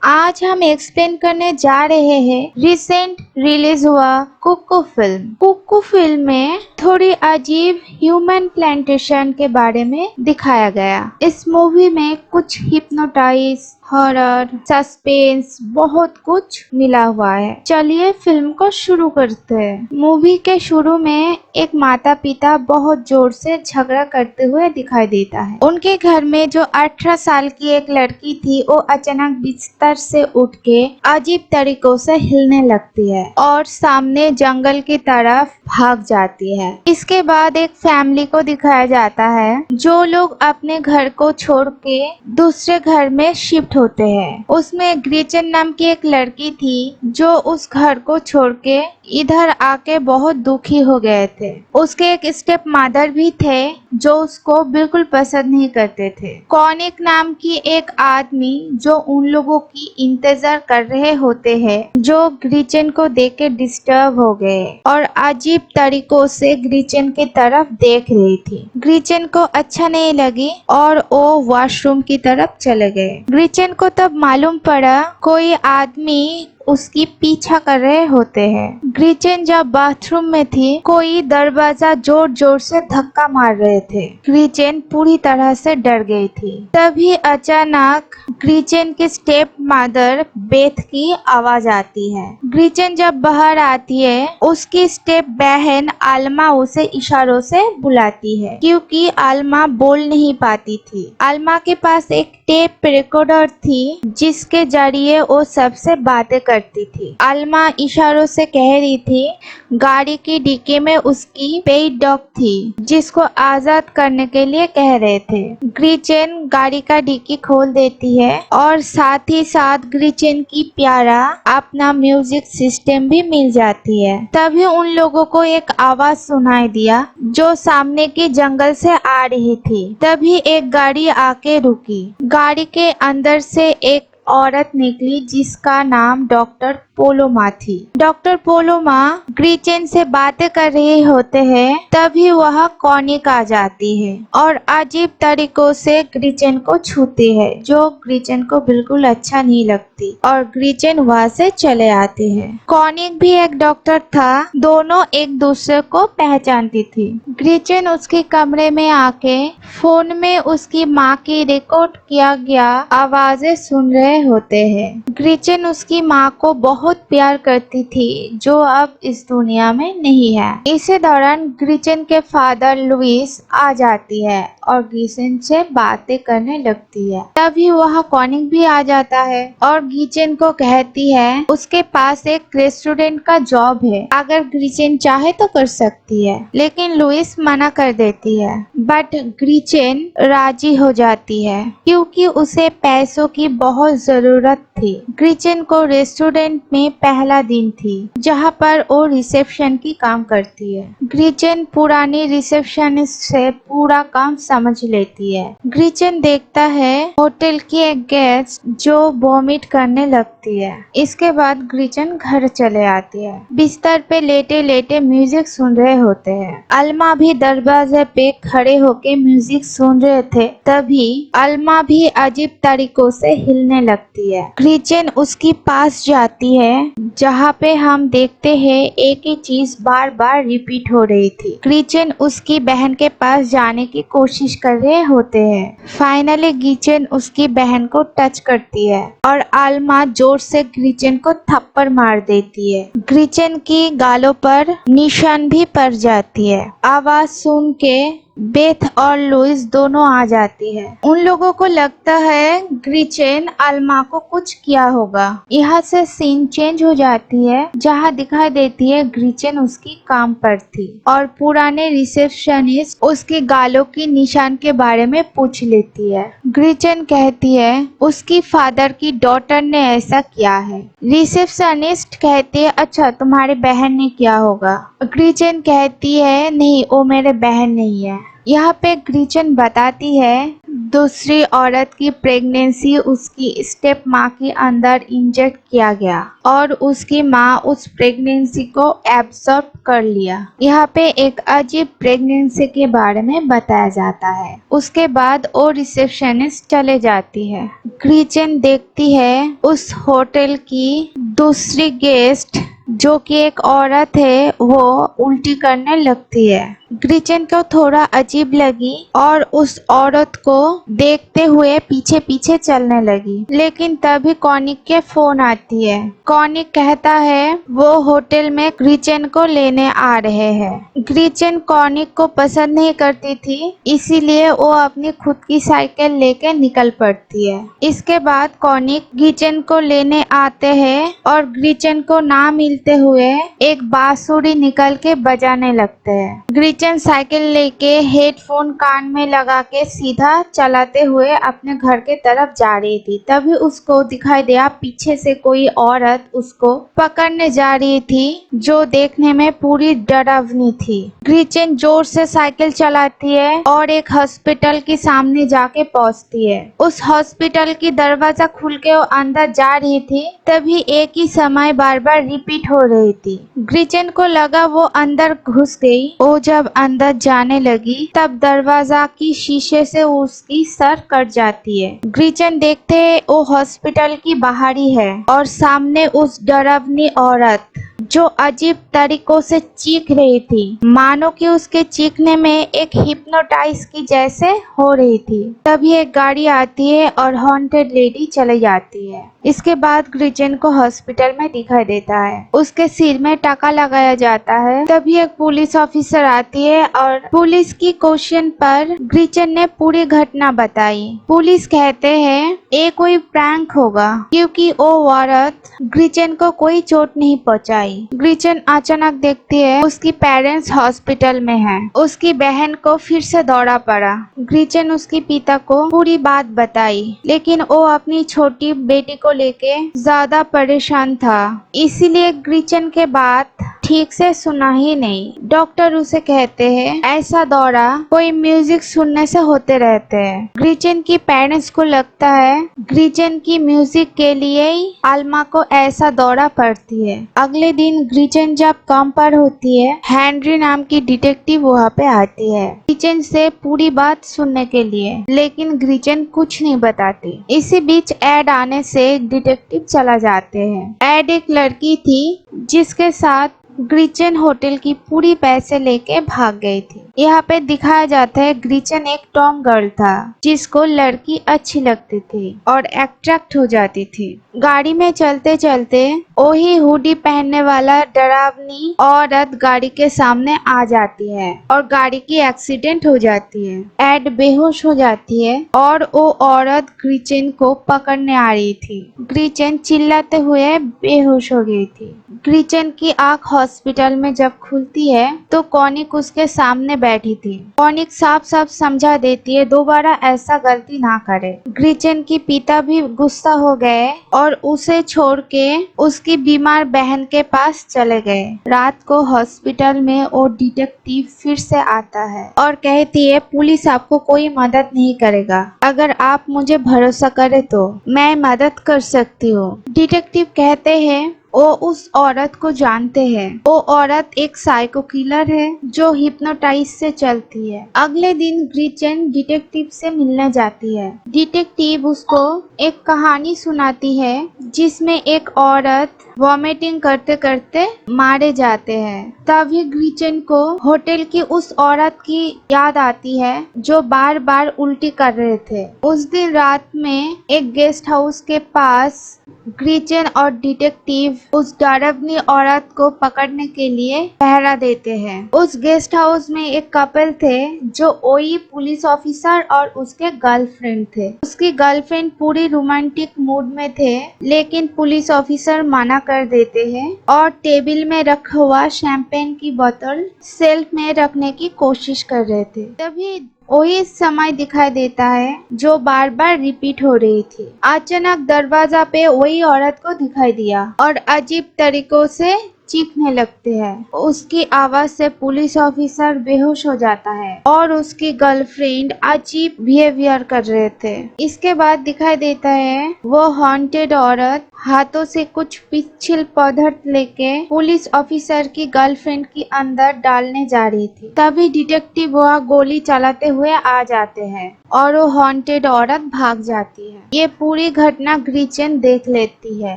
आज हम एक्सप्लेन करने जा रहे हैं रिसेंट रिलीज हुआ कुकू फिल्म। कुकू फिल्म में थोड़ी अजीब ह्यूमन प्लांटेशन के बारे में दिखाया गया। इस मूवी में कुछ हिप्नोटाइज, हॉरर, सस्पेंस बहुत कुछ मिला हुआ है। चलिए फिल्म को शुरू करते हैं। मूवी के शुरू में एक माता पिता बहुत जोर से झगड़ा करते हुए दिखाई देता है। उनके घर में जो 18 साल की एक लड़की थी वो अचानक बिस्तर से उठ के अजीब तरीकों से हिलने लगती है और सामने जंगल की तरफ भाग जाती है। इसके बाद एक फैमिली को दिखाया जाता है जो लोग अपने घर को छोड़ के दूसरे घर में शिफ्ट होते हैं। उसमें ग्रीचन नाम की एक लड़की थी जो उस घर को छोड़ के इधर आके बहुत दुखी हो गए थे। उसके एक स्टेप मदर भी थे जो उसको बिल्कुल पसंद नहीं करते थे। कॉनिक नाम की एक आदमी जो उन लोगों की इंतजार कर रहे होते हैं जो ग्रीचन को देख के डिस्टर्ब हो गए और अजीब तरीकों से ग्रीचन की तरफ देख रही थी। ग्रीचन को अच्छा नहीं लगी और वो वॉशरूम की तरफ चले गए। ग्रीचन को तब मालूम पड़ा कोई आदमी उसकी पीछा कर रहे होते हैं। ग्रीचन जब बाथरूम में थी कोई दरवाजा जोर जोर से धक्का मार रहे थे। ग्रीचन पूरी तरह से डर गई थी। तभी अचानक ग्रीचन की स्टेप मदर बेथ की आवाज आती है। ग्रीचन जब बाहर आती है उसकी स्टेप बहन आलमा उसे इशारों से बुलाती है क्योंकि आलमा बोल नहीं पाती थी। आलमा के पास एक टेप रिकॉर्डर थी जिसके जरिए वो सबसे बातें करती थी। आलमा इशारों से कह रही थी गाड़ी की डिक्की में उसकी पेट डॉग थी जिसको आजाद करने के लिए कह रहे थे। ग्रीचन गाड़ी का डिक्की खोल देती है और साथ ही साथ ग्रीचन की प्यारा अपना म्यूजिक सिस्टम भी मिल जाती है। तभी उन लोगों को एक आवाज सुनाई दिया जो सामने के जंगल से आ रही थी। तभी एक गाड़ी आके रुकी। गाड़ी के अंदर से एक औरत निकली जिसका नाम डॉक्टर पोलोमा थी। डॉक्टर पोलोमा ग्रीचन से बातें कर रहे होते हैं तभी वह कॉनिक आ जाती है और अजीब तरीकों से ग्रीचन को छूती है जो ग्रीचन को बिल्कुल अच्छा नहीं लगती और ग्रीचन वहां से चले आते हैं। कॉनिक भी एक डॉक्टर था। दोनों एक दूसरे को पहचानती थी। ग्रीचन उसके कमरे में आके फोन में उसकी माँ की रिकॉर्ड किया गया आवाजें सुन रहे होते हैं। ग्रीचन उसकी माँ को बहुत प्यार करती थी जो अब इस दुनिया में नहीं है। इसी दौरान ग्रीचन के फादर लुइस आ जाती है और ग्रीचन से बातें करने लगती है। तभी वह कॉनिक भी आ जाता है और ग्रीचन को कहती है उसके पास एक रेस्टोरेंट का जॉब है, अगर ग्रीचन चाहे तो कर सकती है। लेकिन लुइस मना कर देती है बट ग्रीचन राजी हो जाती है क्योंकि उसे पैसों की बहुत जरूरत थी। ग्रीचन को रेस्टोरेंट में पहला दिन थी जहाँ पर वो रिसेप्शन की काम करती है। ग्रीचन पुरानी रिसेप्शनिस्ट से पूरा काम समझ लेती है। ग्रीचन देखता है होटल की एक गेस्ट जो वॉमिट करने लगती है। इसके बाद ग्रीचन घर चले आती है। बिस्तर पे लेटे लेटे म्यूजिक सुन रहे होते हैं। अल्मा भी दरवाजे पे खड़े होके म्यूजिक सुन रहे थे। तभी अल्मा भी अजीब तरीकों से हिलने लगती है। ग्रीचन उसके पास जाती है जहाँ पे हम देखते हैं एक ही चीज बार बार रिपीट हो रही थी। ग्रीचन उसकी बहन के पास जाने की कोशिश कर रहे होते हैं। फाइनली ग्रीचन उसकी बहन को टच करती है और आलमा जोर से ग्रीचन को थप्पड़ मार देती है। ग्रीचन की गालों पर निशान भी पड़ जाती है। आवाज सुन के बेथ और लुइस दोनों आ जाती है। उन लोगों को लगता है ग्रीचन अल्मा को कुछ किया होगा। यहाँ से सीन चेंज हो जाती है जहाँ दिखाई देती है ग्रीचन उसकी काम पर थी और पुराने रिसेप्शनिस्ट उसके गालों की निशान के बारे में पूछ लेती है। ग्रीचन कहती है उसकी फादर की डॉटर ने ऐसा किया है। रिसेप्शनिस्ट कहती है अच्छा तुम्हारी बहन ने किया होगा। ग्रीचन कहती है नहीं वो मेरे बहन नहीं है। यहाँ पे ग्रीचन बताती है दूसरी औरत की प्रेगनेंसी उसकी स्टेप माँ के अंदर इंजेक्ट किया गया और उसकी माँ उस प्रेगनेंसी को एब्सॉर्ब कर लिया। यहाँ पे एक अजीब प्रेगनेंसी के बारे में बताया जाता है। उसके बाद वो रिसेप्शनिस्ट चले जाती है। ग्रीचेन देखती है उस होटल की दूसरी गेस्ट जो कि एक औरत है वो उल्टी करने लगती है। ग्रीचेन को थोड़ा अजीब लगी और उस औरत को देखते हुए पीछे पीछे चलने लगी, लेकिन तभी कॉनिक के फोन आती है। कॉनिक कहता है वो होटल में ग्रीचेन को लेने आ रहे हैं। ग्रीचेन कॉनिक को पसंद नहीं करती थी, इसीलिए वो अपनी खुद की साइकिल लेके निकल पड़ती है। इसके बाद कॉनिक ग्रीचेन को लेने आते हैं और ग्रीचेन को ना मिलते हुए एक बांसुरी निकल के बजाने लगते हैं। ग्रीचेन साइकिल लेके हेडफोन कान में लगा के सीधा चलाते हुए अपने घर के तरफ जा रही थी। तभी उसको दिखाई दिया पीछे से कोई औरत उसको पकड़ने जा रही थी, जो देखने में पूरी डरावनी थी। ग्रीचेन जोर से साइकिल चलाती है और एक हॉस्पिटल के सामने जाके पहुंचती है। उस हॉस्पिटल की दरवाजा खुल के वो अंदर जा रही थी, तभी एक ही समय बार बार रिपीट हो रही थी। ग्रीचेन को लगा वो अंदर घुस गई। वो जब अंदर जाने लगी तब दरवाजा की शीशे से उसकी सर कट जाती है। ग्रीचेन देखते वो हॉस्पिटल की बाहर ही है और सामने उस डरावनी औरत जो अजीब तरीकों से चीख रही थी, मानो कि उसके चीखने में एक हिप्नोटाइज की जैसे हो रही थी। तभी एक गाड़ी आती है और हॉन्टेड लेडी चली जाती है। इसके बाद ग्रीचेन को हॉस्पिटल में दिखाई देता है। उसके सिर में टाका लगाया जाता है। तभी एक पुलिस ऑफिसर आती है और पुलिस की क्वेश्चन पर ग्रीचेन ने पूरी घटना बताई। पुलिस कहते हैं ये कोई प्रैंक होगा क्योंकि वो औरत ग्रीचेन को कोई चोट नहीं पहुंचाई। ग्रीचेन अचानक देखती है उसकी पेरेंट्स हॉस्पिटल में हैं। उसकी बहन को फिर से दौरा पड़ा। ग्रीचेन उसके पिता को पूरी बात बताई, लेकिन वो अपनी छोटी बेटी को लेके ज्यादा परेशान था, इसीलिए ग्रीचेन के बात ठीक से सुना ही नहीं। डॉक्टर उसे कहते हैं ऐसा दौरा कोई म्यूजिक सुनने से होते रहते हैं। ग्रीचेन की पेरेंट्स को लगता है ग्रीचेन की म्यूजिक के लिए ही आल्मा को ऐसा दौरा पड़ती है। अगले दिन ग्रीचेन जब काम पर होती है, हेनरी नाम की डिटेक्टिव वहाँ पे आती है ग्रीचेन से पूरी बात सुनने के लिए, लेकिन ग्रीचेन कुछ नहीं बताती। इसी बीच एड आने से डिटेक्टिव चला जाते हैं। एड एक लड़की थी जिसके साथ ग्रीचेन होटल की पूरी पैसे लेके भाग गई थी। यहाँ पे दिखाया जाता है ग्रीचेन एक टॉम गर्ल था जिसको लड़की अच्छी लगती थी और अट्रैक्ट हो जाती थी। गाड़ी में चलते चलते वही हुडी पहनने वाला डरावनी औरत गाड़ी के सामने आ जाती है और गाड़ी की एक्सीडेंट हो जाती है। एड बेहोश हो जाती है और वो औरत ग्रीचेन को पकड़ने आ रही थी। ग्रीचेन चिल्लाते हुए बेहोश हो गई थी। ग्रीचेन की आंख हॉस्पिटल में जब खुलती है तो कॉनिक उसके सामने बैठी थी। कॉनिक साफ साफ समझा देती है दोबारा ऐसा गलती ना करे। ग्रीचेन के पिता भी गुस्सा हो गए और उसे छोड़ के उसकी बीमार बहन के पास चले गए। रात को हॉस्पिटल में वो डिटेक्टिव फिर से आता है और कहती है पुलिस आपको कोई मदद नहीं करेगा, अगर आप मुझे भरोसा करे तो मैं मदद कर सकती हूँ। डिटेक्टिव कहते हैं वो उस औरत को जानते हैं। वो औरत एक साइको किलर है जो हिप्नोटाइज से चलती है। अगले दिन ग्रीचेन डिटेक्टिव से मिलने जाती है। डिटेक्टिव उसको एक कहानी सुनाती है जिसमें एक औरत वॉमिटिंग करते करते मारे जाते हैं। तभी ग्रीचेन को होटल की उस औरत की याद आती है जो बार बार उल्टी कर रहे थे। उस दिन रात में एक गेस्ट हाउस के पास ग्रीचेन और डिटेक्टिव उस डरावनी औरत को पकड़ने के लिए पहरा देते हैं। उस गेस्ट हाउस में एक कपल थे जो वही पुलिस ऑफिसर और उसके गर्लफ्रेंड थे। उसकी गर्लफ्रेंड पूरी रोमांटिक मूड में थे, लेकिन पुलिस ऑफिसर मना कर देते हैं और टेबल में रखा हुआ शैंपेन की बोतल सेल्फ में रखने की कोशिश कर रहे थे। तभी वही समय दिखाई देता है जो बार बार रिपीट हो रही थी। अचानक दरवाजा पे वही औरत को दिखाई दिया और अजीब तरीकों से चीखने लगती है। उसकी आवाज से पुलिस ऑफिसर बेहोश हो जाता है और उसकी गर्लफ्रेंड अजीब बिहेवियर कर रहे थे। इसके बाद दिखाई देता है वो हॉन्टेड औरत हाथों से कुछ पिछल पदार्थ लेके पुलिस ऑफिसर की गर्लफ्रेंड के अंदर डालने जा रही थी। तभी डिटेक्टिव वह गोली चलाते हुए आ जाते हैं और वो हॉन्टेड औरत भाग जाती है। ये पूरी घटना ग्रीचेन देख लेती है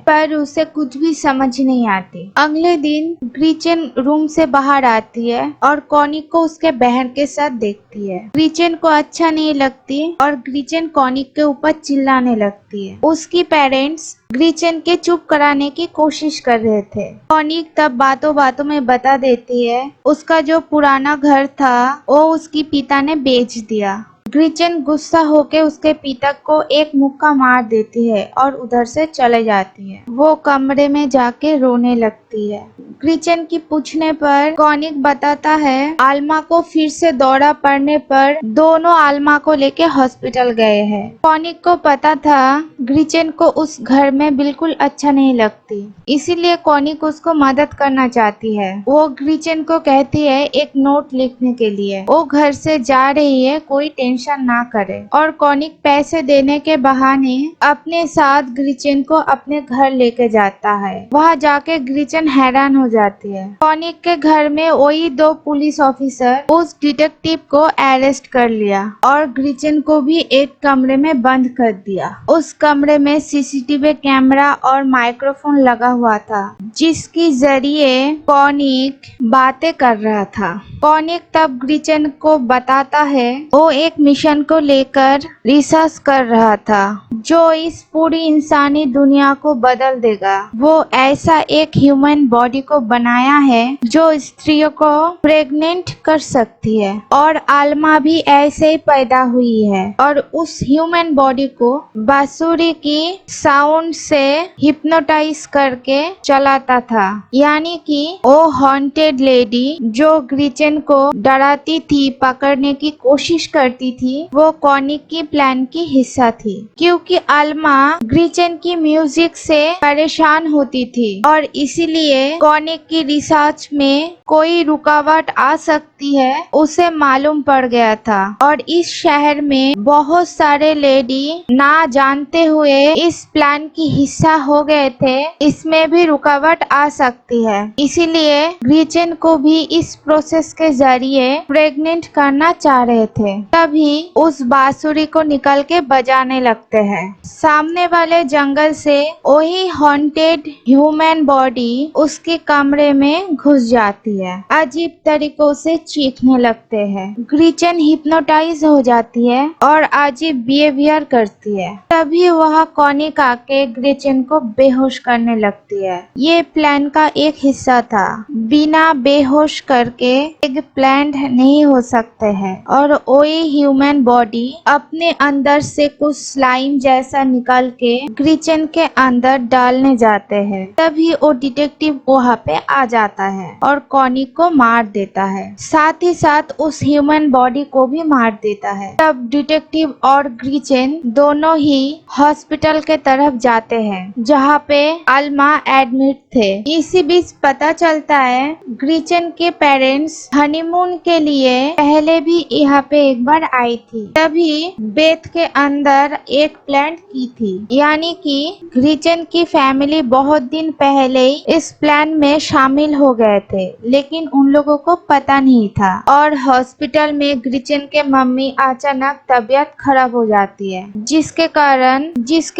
पर उसे कुछ भी समझ नहीं आती। अगले दिन ग्रीचेन रूम से बाहर आती है और कॉनिक को उसके बहन के साथ देखती है। ग्रीचेन को अच्छा नहीं लगती और ग्रीचेन कॉनिक के ऊपर चिल्लाने लगती है। उसकी पेरेंट्स ग्रीचेन के चुप कराने की कोशिश कर रहे थे। कॉनिक तब बातों बातों में बता देती है उसका जो पुराना घर था वो उसकी पिता ने बेच दिया। ग्रीचेन गुस्सा होकर उसके पिता को एक मुक्का मार देती है और उधर से चले जाती है। वो कमरे में जाके रोने लगती है। ग्रीचेन की पूछने पर कॉनिक बताता है आल्मा को फिर से दौरा पड़ने पर दोनों आल्मा को लेके हॉस्पिटल गए हैं। कॉनिक को पता था ग्रीचेन को उस घर में बिल्कुल अच्छा नहीं लगती, इसीलिए कॉनिक उसको मदद करना चाहती है। वो ग्रीचेन को कहती है एक नोट लिखने के लिए। वो घर से जा रही है, कोई टेंशन ना करे। और कॉनिक पैसे देने के बहाने अपने साथ ग्रीचेन को अपने घर लेके जाता है। वहाँ जाके ग्रीचेन हैरान हो जाती है। कॉनिक के घर में वही दो पुलिस ऑफिसर उस डिटेक्टिव को अरेस्ट कर लिया और ग्रीचेन को भी एक कमरे में बंद कर दिया। उस कमरे में सीसीटीवी कैमरा और माइक्रोफोन लगा हुआ था जिसकी जरिए कॉनिक बातें कर रहा था। कॉनिक तब ग्रीचेन को बताता है वो एक मिशन को लेकर रिसर्च कर रहा था जो इस पूरी इंसानी दुनिया को बदल देगा। वो ऐसा एक ह्यूमन बॉडी को बनाया है जो स्त्रियों को प्रेग्नेंट कर सकती है और आल्मा भी ऐसे ही पैदा हुई है और उस ह्यूमन बॉडी को बांसुरी की साउंड से हिप्नोटाइज करके चलाता था। यानी कि वो हॉन्टेड लेडी जो ग्रीचेन को डराती थी, पकड़ने की कोशिश करती थी, वो कॉनिक की प्लान की हिस्सा थी। क्योंकि आल्मा ग्रीचेन की म्यूजिक से परेशान होती थी और इसीलिए कॉनिक की रिसर्च में कोई रुकावट आ सकती है उसे मालूम पड़ गया था और इस शहर में बहुत सारे लेडी ना जानते हुए इस प्लान की हिस्सा हो गए थे, इसमें भी रुकावट आ सकती है। इसीलिए ग्रीचेन को भी इस प्रोसेस के जरिए प्रेग्नेंट करना चाह रहे थे। तभी उस बांसुरी को निकल के बजाने लगते हैं। सामने वाले जंगल से वही हॉन्टेड ह्यूमन बॉडी उसके कमरे में घुस जाती है। अजीब तरीकों से चीखने लगते हैं। ग्रीचेन हिप्नोटाइज हो जाती है और अजीब बिहेवियर करती है। तभी वह कॉनिक आके ग्रीचेन को बेहोश करने लगती है। ये प्लान का एक हिस्सा था। बिना बेहोश करके एक प्लान नहीं हो सकते हैं और वही ह्यूमन बॉडी अपने अंदर से कुछ स्लाइम जैसा निकाल के ग्रीचेन के अंदर डालने जाते हैं। तभी वो डिटेक्टिव वहाँ पे आ जाता है और कॉनिक को मार देता है, साथ ही साथ उस ह्यूमन बॉडी को भी मार देता है। तब डिटेक्टिव और ग्रीचेन दोनों ही हॉस्पिटल के तरफ जाते हैं जहाँ पे आल्मा एडमिट थे। इसी बीच पता चलता है ग्रीचेन के पेरेंट्स हनीमून के लिए पहले भी यहाँ पे एक बार आई थी। तभी बेथ के अंदर एक प्लांट की थी, यानी कि ग्रीचेन की फैमिली बहुत दिन पहले ही इस प्लान में शामिल हो गए थे, लेकिन उन लोगों को पता नहीं था। और हॉस्पिटल में ग्रीचेन के मम्मी अचानक तबीयत खराब हो जाती है, जिसके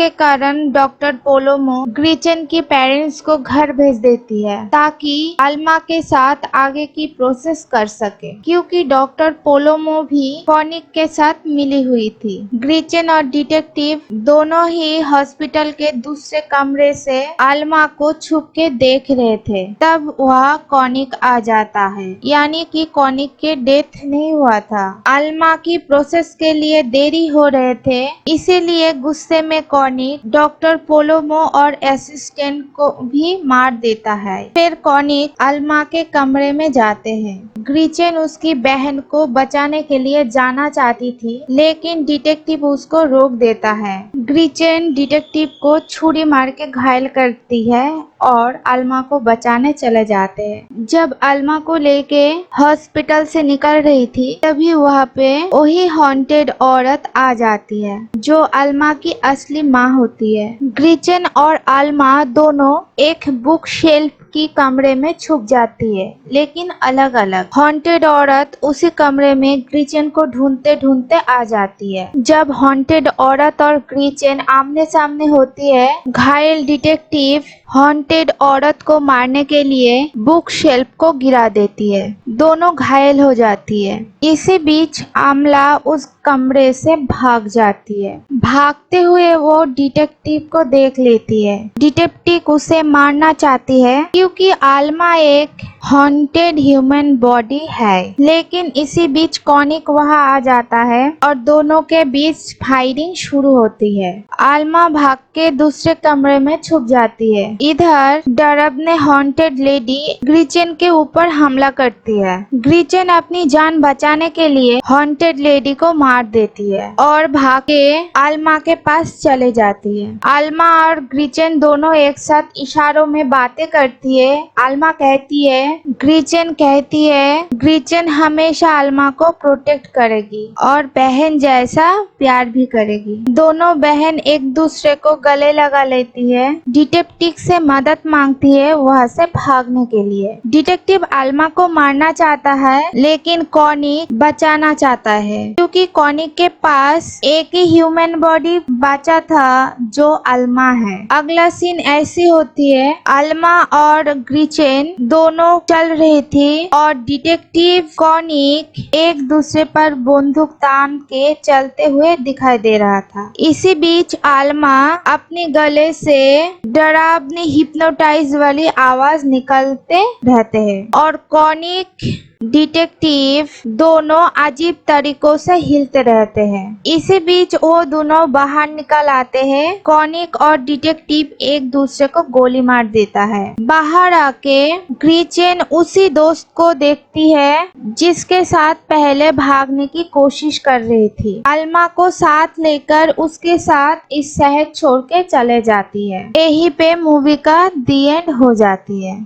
कारण डॉक्टर पोलोमो ग्रीचेन की पेरेंट्स को घर भेज देती है ताकि आल्मा के साथ आगे की प्रोसेस कर सके, क्योंकि डॉक्टर पोलोमो भी कॉनिक के साथ मिली हुई थी। ग्रीचेन और डिटेक्टिव दोनों ही हॉस्पिटल के दूसरे कमरे से आल्मा को छुप के देख रहे थे। तब वह कॉनिक आ जाता है, यानी कि कॉनिक के डेथ नहीं हुआ था। आल्मा की प्रोसेस के लिए देरी हो रहे थे, इसीलिए गुस्से में कॉनिक डॉक्टर पोलोमो और असिस्टेंट को भी मार देता है। फिर कॉनिक आल्मा के कमरे में जाते हैं। ग्रीचेन उसकी बहन को बचाने के लिए जाना चाहती थी, लेकिन डिटेक्टिव उसको रोक देता है। ग्रीचेन डिटेक्टिव को छुरी मार के घायल करती है और आल्मा अल्मा को बचाने चले जाते हैं। जब अल्मा को लेके हॉस्पिटल से निकल रही थी तभी वहाँ पे वही हॉन्टेड औरत आ जाती है जो अल्मा की असली माँ होती है। ग्रीचेन और अल्मा दोनों एक बुक शेल्फ की कमरे में छुप जाती है, लेकिन अलग अलग। हॉन्टेड औरत उसी कमरे में ग्रीचेन को ढूंढते ढूंढते आ जाती है। जब हॉन्टेड औरत और ग्रीचेन आमने सामने होती है, घायल डिटेक्टिव हॉन्टेड औरत को मारने के लिए बुक शेल्फ को गिरा देती है। दोनों घायल हो जाती है। इसी बीच आमला उस कमरे से भाग जाती है। भागते हुए वो डिटेक्टिव को देख लेती है। डिटेक्टिव उसे मारना चाहती है क्योंकि आल्मा एक हॉन्टेड ह्यूमन बॉडी है, लेकिन इसी बीच कॉनिक वहां आ जाता है और दोनों के बीच फायरिंग शुरू होती है। आल्मा भाग के दूसरे कमरे में छुप जाती है। इधर डरब ने हॉन्टेड लेडी ग्रीचेन के ऊपर हमला करती है। ग्रीचेन अपनी जान बचाने के लिए हॉन्टेड लेडी को मार देती है और भाग के आल्मा के पास चले जाती है। आल्मा और ग्रीचेन दोनों एक साथ इशारों में बातें करती है। आल्मा कहती है, ग्रीचेन कहती है ग्रीचेन हमेशा आल्मा को प्रोटेक्ट करेगी और बहन जैसा प्यार भी करेगी। दोनों बहन एक दूसरे को गले लगा लेती है। डिटेक्टिव से मदद मांगती है वहाँ से भागने के लिए। डिटेक्टिव आल्मा को मारना चाहता है लेकिन कॉनिक बचाना चाहता है क्योंकि कॉनिक के पास एक ही ह्यूमन बॉडी बचा था जो आल्मा है। अगला सीन ऐसी होती है, आल्मा और ग्रीचेन दोनों चल रही थी और डिटेक्टिव कॉनिक एक दूसरे पर बंदूक तान के चलते हुए दिखाई दे रहा था। इसी बीच आल्मा अपने गले से डरावनी हिप्नोटाइज वाली आवाज निकलते रहते हैं और कॉनिक डिटेक्टिव दोनों अजीब तरीकों से हिलते रहते हैं। इसी बीच वो दोनों बाहर निकल आते हैं। कॉनिक और डिटेक्टिव एक दूसरे को गोली मार देता है। बाहर आके ग्रीचेन उसी दोस्त को देखती है जिसके साथ पहले भागने की कोशिश कर रही थी। आल्मा को साथ लेकर उसके साथ इस शहर छोड़ के चले जाती है। यहीं पे मूवी का दी एंड हो जाती है।